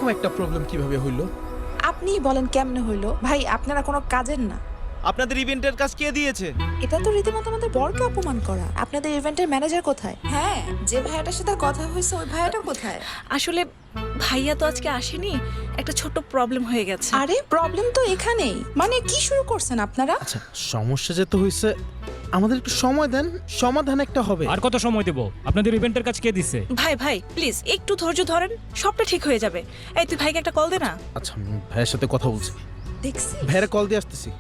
একটা প্রবলেম কিভাবে হইলো? আপনিই বলেন কেমনে হইলো? ভাই আপনারা কোনো কাজের না। আপনাদের ইভেন্টের কাজ কে দিয়েছে? এটা তো রীতিমতো আমাদের বরকে অপমান করা। আপনাদের ইভেন্টের ম্যানেজার কোথায়? হ্যাঁ, যে ভাইয়াটার সাথে কথা হয়েছে ওই ভাইয়াটা কোথায়? আসলে ভাইয়া তো আজকে আসেনি, একটা ছোট্ট প্রবলেম হয়ে গেছে। আরে প্রবলেম তো এখানেই। মানে কি শুরু করছেন আপনারা? আচ্ছা, সমস্যা যেহেতু হয়েছে আমাদের একটু সময় দেন, সমাধান একটা হবে। আর কত সময় দেব? আপনাদের ইভেন্টের কাজ কে দিছে? ভাই ভাই প্লিজ একটু ধৈর্য ধরেন, সবটা ঠিক হয়ে যাবে। এই তুই ভাইকে একটা কল দে না। আচ্ছা, ভাইয়ের সাথে কথা বলছি। দেখছি ভাইয়ের কল দিয়ে আসতেছি।